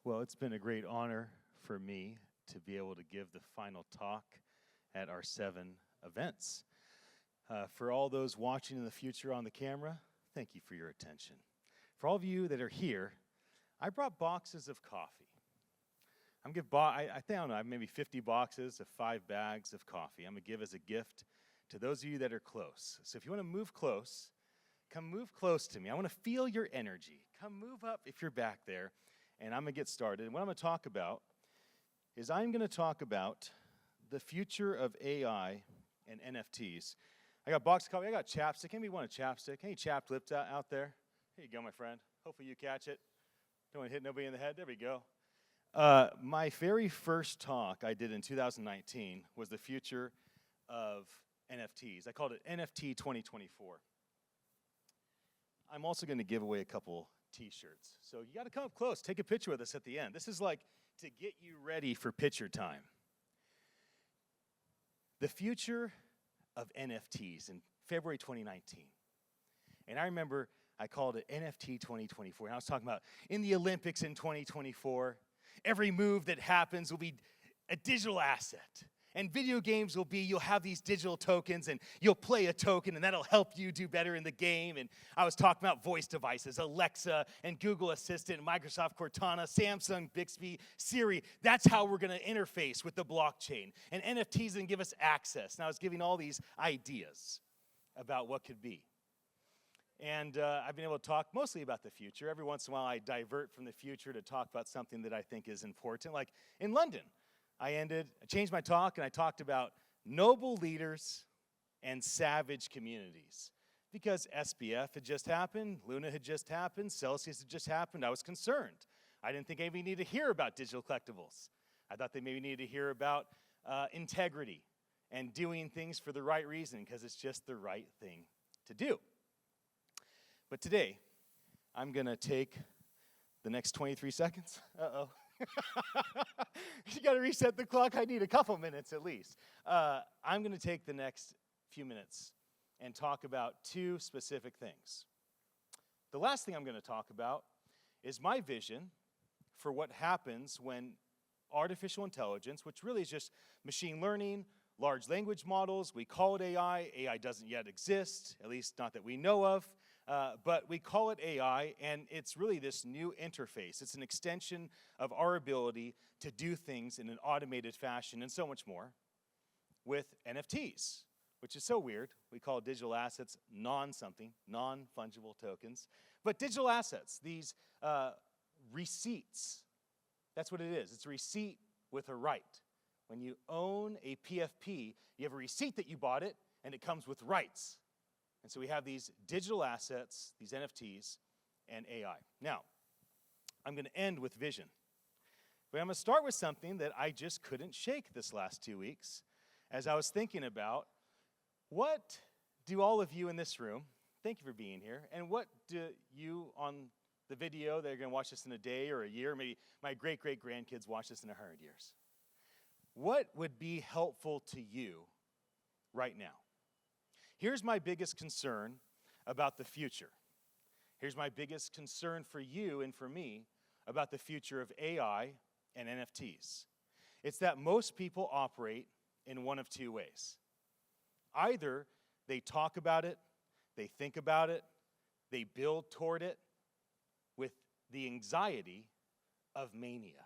Well, it's been a great honor for me to be able to give the final talk at our 7 events. For all those watching in the future on the camera, thank you for your attention. For all of you that are here, I brought boxes of coffee. I'm gonna give, I think, I don't know, I have maybe 50 boxes of 5 bags of coffee. I'm gonna give as a gift to those of you that are close. So if you wanna move close, come move close to me. I wanna feel your energy. Come move up if you're back there, and I'm gonna get started. And what I'm gonna talk about is I'm gonna talk about the future of AI and NFTs. I got a box of coffee, I got chapstick. Anybody want a chapstick? Any chapped lips out there? Here you go, my friend. Hopefully you catch it. Don't want to hit nobody in the head. There we go. My very first talk I did in 2019 was the future of NFTs. I called it NFT 2024. I'm also going to give away a couple t-shirts. So you got to come up close. Take a picture with us at the end. This is like to get you ready for picture time. The future of NFTs in February 2019. And I remember I called it NFT 2024. And I was talking about in the Olympics in 2024, every move that happens will be a digital asset. And video games will be, you'll have these digital tokens and you'll play a token and that'll help you do better in the game. And I was talking about voice devices, Alexa and Google Assistant, Microsoft Cortana, Samsung Bixby, Siri. That's how we're gonna interface with the blockchain. And NFTs can give us access. And I was giving all these ideas about what could be. And I've been able to talk mostly about the future. Every once in a while I divert from the future to talk about something that I think is important. Like in London, I changed my talk and I talked about noble leaders and savage communities. Because SBF had just happened, Luna had just happened, Celsius had just happened, I was concerned. I didn't think anybody needed to hear about digital collectibles. I thought they maybe needed to hear about integrity and doing things for the right reason because it's just the right thing to do. But today, I'm gonna take the next 23 seconds. Uh-oh. You gotta reset the clock. I need a couple minutes at least. I'm gonna take the next few minutes and talk about 2 specific things. The last thing I'm gonna talk about is my vision for what happens when artificial intelligence, which really is just machine learning, large language models, we call it AI. AI doesn't yet exist, at least not that we know of. But we call it AI, and it's really this new interface. It's an extension of our ability to do things in an automated fashion and so much more with NFTs, which is so weird. We call digital assets non-something, non-fungible tokens. But digital assets, these receipts, that's what it is. It's a receipt with a right. When you own a PFP, you have a receipt that you bought it, and it comes with rights. And so we have these digital assets, these NFTs, and AI. Now, I'm going to end with vision. But I'm going to start with something that I just couldn't shake this last 2 weeks as I was thinking about what do all of you in this room, thank you for being here, and what do you on the video that are going to watch this in a day or a year, maybe my great-great-grandkids watch this in 100 years. What would be helpful to you right now? Here's my biggest concern about the future. Here's my biggest concern for you and for me about the future of AI and NFTs. It's that most people operate in one of 2 ways. Either they talk about it, they think about it, they build toward it with the anxiety of mania.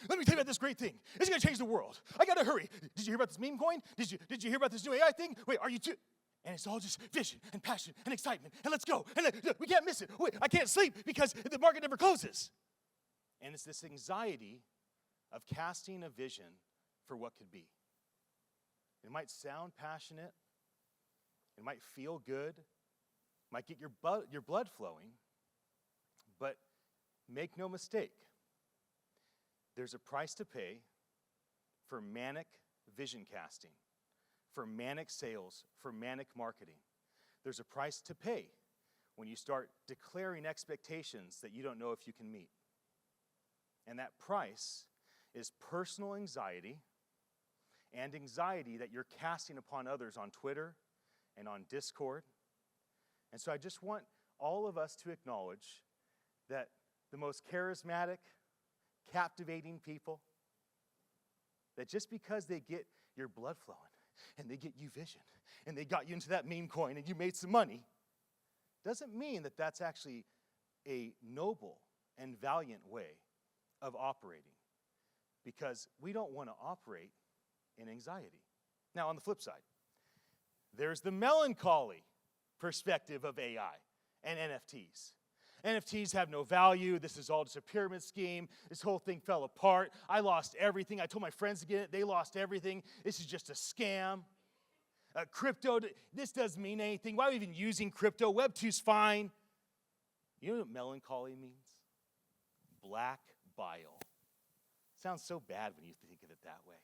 Let me tell you about this great thing. It's going to change the world. I got to hurry. Did you hear about this meme coin? Did you hear about this new AI thing? Wait, are you too? And it's all just vision and passion and excitement. And let's go. And we can't miss it. Wait, I can't sleep because the market never closes. And it's this anxiety of casting a vision for what could be. It might sound passionate. It might feel good. It might get your blood flowing. But make no mistake. There's a price to pay for manic vision casting, for manic sales, for manic marketing. There's a price to pay when you start declaring expectations that you don't know if you can meet. And that price is personal anxiety and anxiety that you're casting upon others on Twitter and on Discord. And so I just want all of us to acknowledge that the most charismatic, captivating people? That just because they get your blood flowing and they get you vision and they got you into that meme coin and you made some money, doesn't mean that that's actually a noble and valiant way of operating, because we don't want to operate in anxiety. Now, on the flip side, there's the melancholy perspective of AI and NFTs. NFTs have no value. This is all just a pyramid scheme. This whole thing fell apart. I lost everything. I told my friends to get it. They lost everything. This is just a scam. Crypto, this doesn't mean anything. Why are we even using crypto? Web 2's fine. You know what melancholy means? Black bile. Sounds so bad when you think of it that way.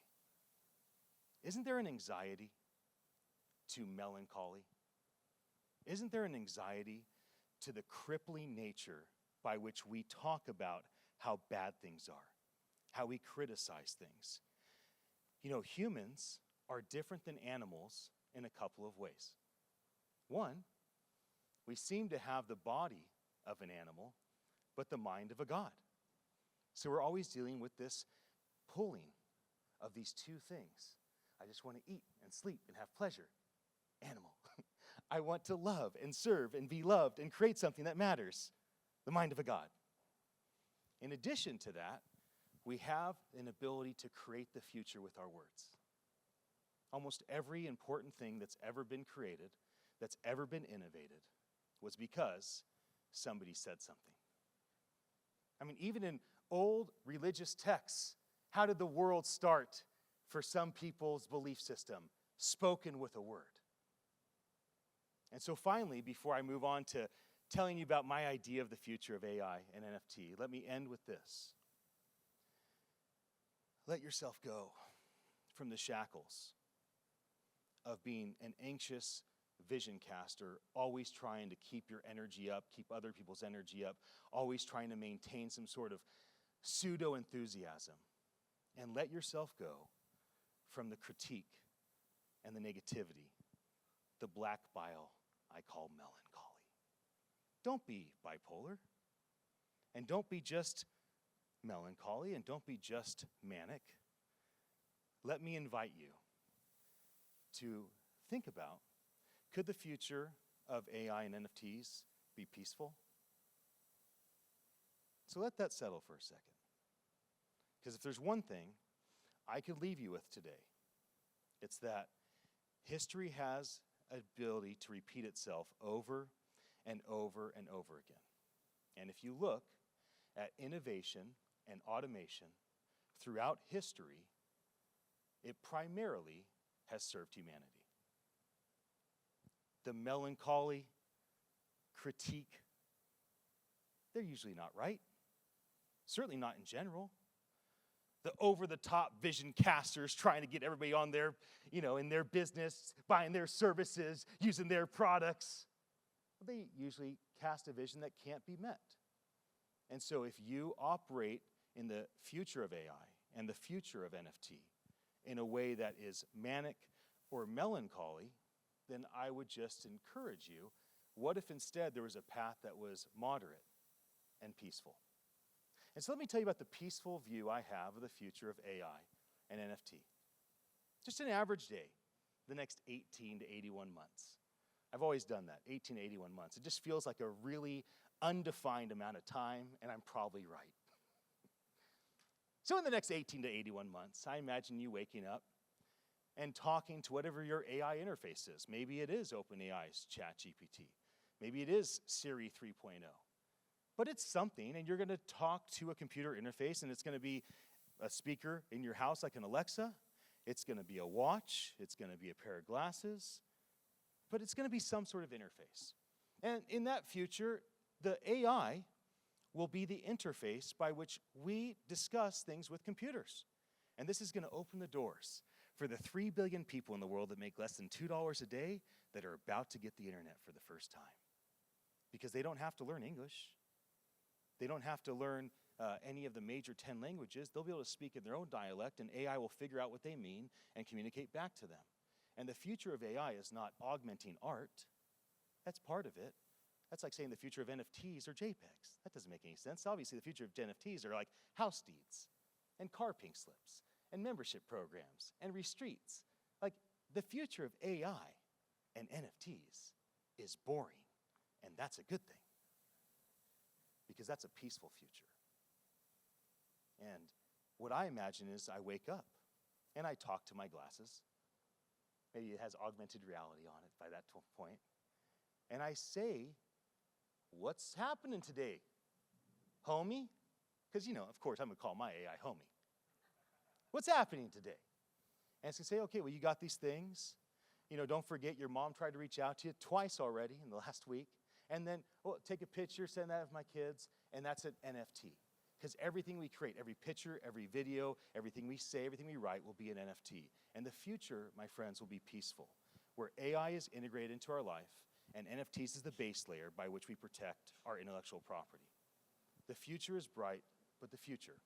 Isn't there an anxiety to melancholy? Isn't there an anxiety to the crippling nature by which we talk about how bad things are, how we criticize things? You know, humans are different than animals in a couple of ways. One, we seem to have the body of an animal, but the mind of a god. So we're always dealing with this pulling of these two things. I just want to eat and sleep and have pleasure. Animal. I want to love and serve and be loved and create something that matters. The mind of a god. In addition to that, we have an ability to create the future with our words. Almost every important thing that's ever been created, that's ever been innovated, was because somebody said something. I mean, even in old religious texts, how did the world start for some people's belief system? Spoken with a word. And so finally, before I move on to telling you about my idea of the future of AI and NFT, let me end with this. Let yourself go from the shackles of being an anxious vision caster, always trying to keep your energy up, keep other people's energy up, always trying to maintain some sort of pseudo-enthusiasm. And let yourself go from the critique and the negativity, the black bile I call melancholy. Don't be bipolar, and don't be just melancholy, and don't be just manic. Let me invite you to think about, could the future of AI and NFTs be peaceful? So let that settle for a second. Because if there's one thing I could leave you with today, it's that history has an ability to repeat itself over and over and over again. And if you look at innovation and automation throughout history, it primarily has served humanity. The melancholy, critique, they're usually not right. Certainly not in general. The over-the-top vision casters trying to get everybody on their, in their business, buying their services, using their products. They usually cast a vision that can't be met. And so if you operate in the future of AI and the future of NFT in a way that is manic or melancholy, then I would just encourage you, what if instead there was a path that was moderate and peaceful? And so let me tell you about the peaceful view I have of the future of AI and NFT. Just an average day, the next 18 to 81 months. I've always done that, 18 to 81 months. It just feels like a really undefined amount of time, and I'm probably right. So in the next 18 to 81 months, I imagine you waking up and talking to whatever your AI interface is. Maybe it is OpenAI's ChatGPT. Maybe it is Siri 3.0. But it's something, and you're going to talk to a computer interface, and it's going to be a speaker in your house like an Alexa. It's going to be a watch. It's going to be a pair of glasses. But it's going to be some sort of interface. And in that future, the AI will be the interface by which we discuss things with computers. And this is going to open the doors for the 3 billion people in the world that make less than $2 a day that are about to get the internet for the first time. Because they don't have to learn English. They don't have to learn any of the major 10 languages. They'll be able to speak in their own dialect, and AI will figure out what they mean and communicate back to them. And the future of AI is not augmenting art. That's part of it. That's like saying the future of NFTs are JPEGs. That doesn't make any sense. Obviously, the future of NFTs are like house deeds and car pink slips and membership programs and restreets. Like, the future of AI and NFTs is boring, and that's a good thing because that's a peaceful future. And what I imagine is I wake up and I talk to my glasses. Maybe it has augmented reality on it by that point. And I say, what's happening today, homie? Because, of course, I'm going to call my AI homie. What's happening today? And it's going to say, okay, well, you got these things. Don't forget your mom tried to reach out to you twice already in the last week. And then, take a picture, send that to my kids, and that's an NFT. Because everything we create, every picture, every video, everything we say, everything we write will be an NFT. And the future, my friends, will be peaceful, where AI is integrated into our life, and NFTs is the base layer by which we protect our intellectual property. The future is bright, but the future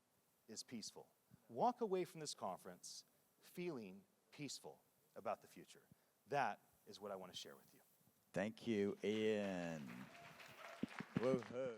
is peaceful. Walk away from this conference feeling peaceful about the future. That is what I want to share with you. Thank you, Ian. Whoa-ho.